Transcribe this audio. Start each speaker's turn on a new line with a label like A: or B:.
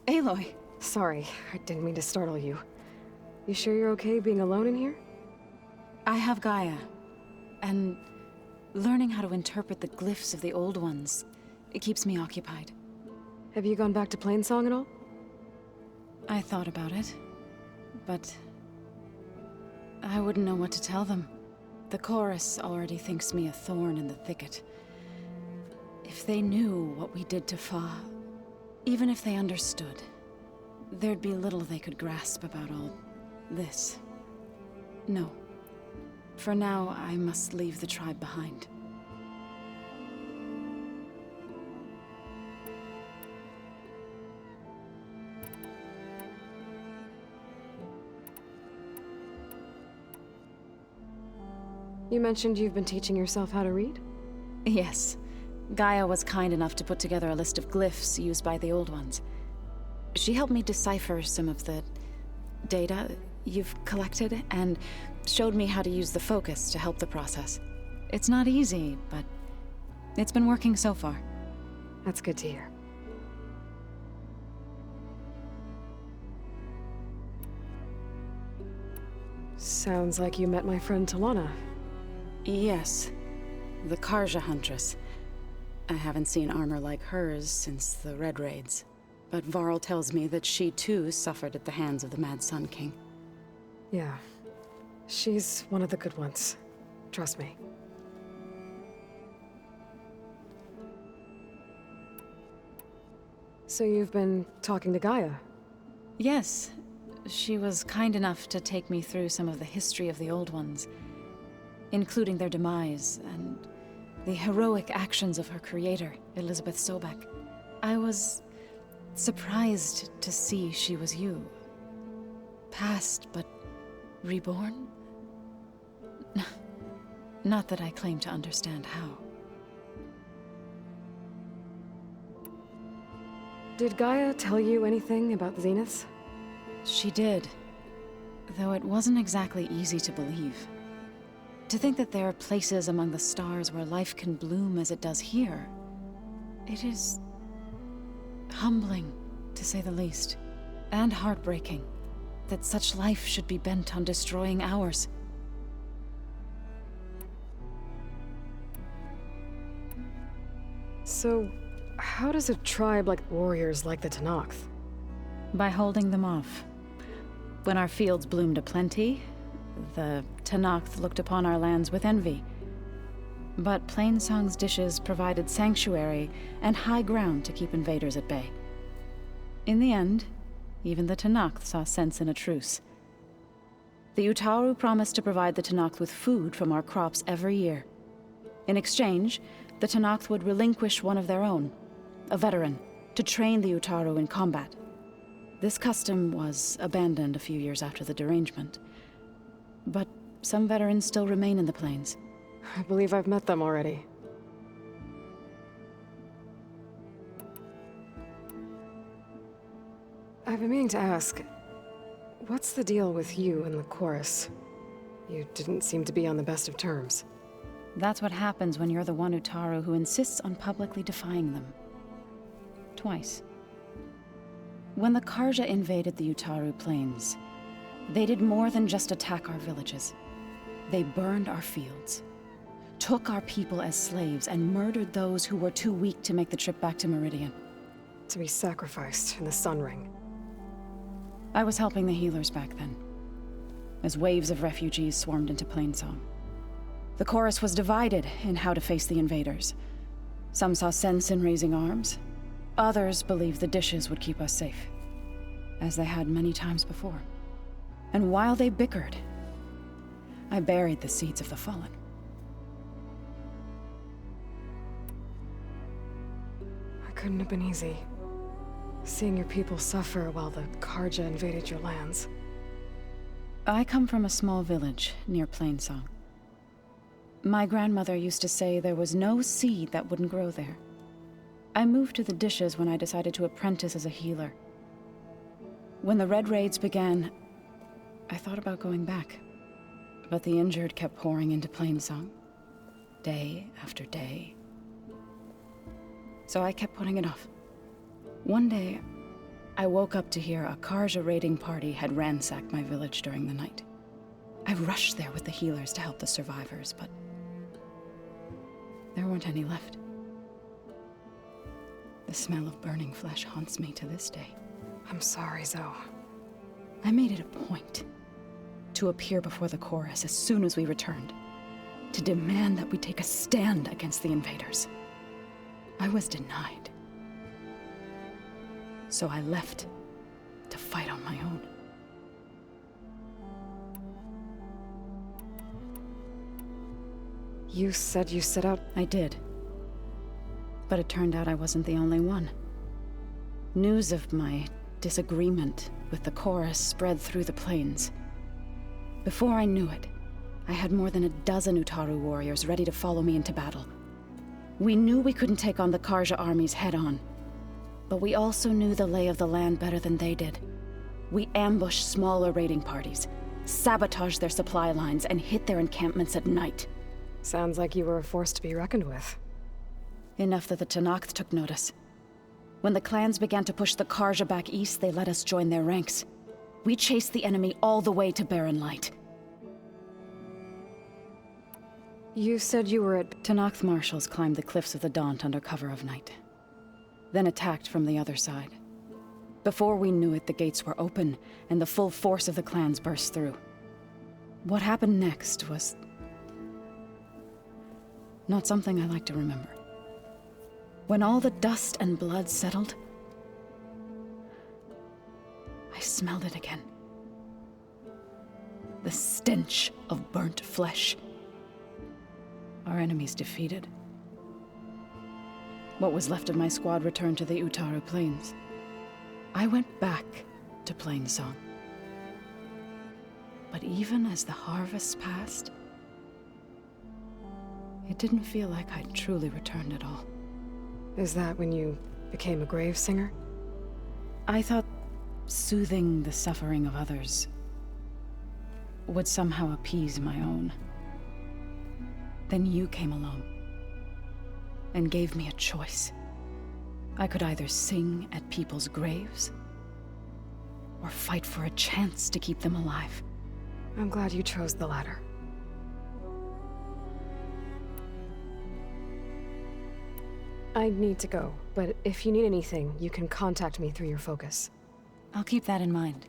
A: Aloy!
B: Sorry, I didn't mean to startle you. You sure you're okay being alone in here?
A: I have Gaia, and learning how to interpret the glyphs of the old ones, it keeps me occupied.
B: Have you gone back to Plainsong at all?
A: I thought about it, but I wouldn't know what to tell them. The chorus already thinks me a thorn in the thicket. If they knew what we did to Fa, even if they understood, there'd be little they could grasp about all this. No. For now, I must leave the tribe behind.
B: You mentioned you've been teaching yourself how to read?
A: Yes. Gaia was kind enough to put together a list of glyphs used by the Old Ones. She helped me decipher some of the data you've collected, and showed me how to use the focus to help the process. It's not easy, but it's been working so far.
B: That's good to hear. Sounds like you met my friend Talana.
A: Yes. The Carja Huntress. I haven't seen armor like hers since the Red Raids. But Varl tells me that she too suffered at the hands of the Mad Sun King.
B: Yeah. She's one of the good ones. Trust me. So you've been talking to Gaia?
A: Yes. She was kind enough to take me through some of the history of the Old Ones, including their demise and the heroic actions of her creator, Elizabeth Sobek. I was surprised to see she was you. Past, but reborn? Not that I claim to understand how.
B: Did Gaia tell you anything about the Zeniths?
A: She did, though it wasn't exactly easy to believe. To think that there are places among the stars where life can bloom as it does here, it is humbling, to say the least, and heartbreaking that such life should be bent on destroying ours.
B: So, how does a tribe like warriors like the Tenakth?
A: By holding them off. When our fields bloomed aplenty, the Tenakth looked upon our lands with envy. But Plainsong's dishes provided sanctuary and high ground to keep invaders at bay. In the end, even the Tenakth saw sense in a truce. The Utaru promised to provide the Tenakth with food from our crops every year. In exchange, the Tenakth would relinquish one of their own, a veteran, to train the Utaru in combat. This custom was abandoned a few years after the derangement. But some veterans still remain in the plains.
B: I believe I've met them already. I've been meaning to ask, what's the deal with you and the chorus? You didn't seem to be on the best of terms.
A: That's what happens when you're the one Utaru who insists on publicly defying them. Twice. When the Carja invaded the Utaru plains, they did more than just attack our villages. They burned our fields, took our people as slaves, and murdered those who were too weak to make the trip back to Meridian.
B: To be sacrificed in the Sun Ring.
A: I was helping the healers back then, as waves of refugees swarmed into Plainsong. The chorus was divided in how to face the invaders. Some saw sense in raising arms. Others believed the dishes would keep us safe, as they had many times before. And while they bickered, I buried the seeds of the fallen.
B: It couldn't have been easy. Seeing your people suffer while the Carja invaded your lands.
A: I come from a small village near Plainsong. My grandmother used to say there was no seed that wouldn't grow there. I moved to the dishes when I decided to apprentice as a healer. When the Red Raids began, I thought about going back. But the injured kept pouring into Plainsong, day after day. So I kept putting it off. One day, I woke up to hear a Karja raiding party had ransacked my village during the night. I rushed there with the healers to help the survivors, but there weren't any left. The smell of burning flesh haunts me to this day.
B: I'm sorry, Zoe.
A: I made it a point to appear before the chorus as soon as we returned, to demand that we take a stand against the invaders. I was denied. So I left to fight on my own.
B: You said you set out...
A: I did. But it turned out I wasn't the only one. News of my disagreement with the chorus spread through the plains. Before I knew it, I had more than a dozen Utaru warriors ready to follow me into battle. We knew we couldn't take on the Karja armies head-on, but we also knew the lay of the land better than they did. We ambushed smaller raiding parties, sabotaged their supply lines, and hit their encampments at night.
B: Sounds like you were a force to be reckoned with.
A: Enough that the Tenakth took notice. When the clans began to push the Karja back east, they let us join their ranks. We chased the enemy all the way to Barren Light.
B: You said you were at...
A: Tenakth marshals climbed the cliffs of the Daunt under cover of night, then attacked from the other side. Before we knew it, the gates were open, and the full force of the clans burst through. What happened next was... not something I like to remember. When all the dust and blood settled, I smelled it again. The stench of burnt flesh. Our enemies defeated. What was left of my squad returned to the Utaru Plains. I went back to Plainsong. But even as the harvest passed, it didn't feel like I'd truly returned at all.
B: Is that when you became a grave singer?
A: I thought soothing the suffering of others would somehow appease my own. Then you came along and gave me a choice. I could either sing at people's graves or fight for a chance to keep them alive.
B: I'm glad you chose the latter. I need to go, but if you need anything, you can contact me through your focus.
A: I'll keep that in mind.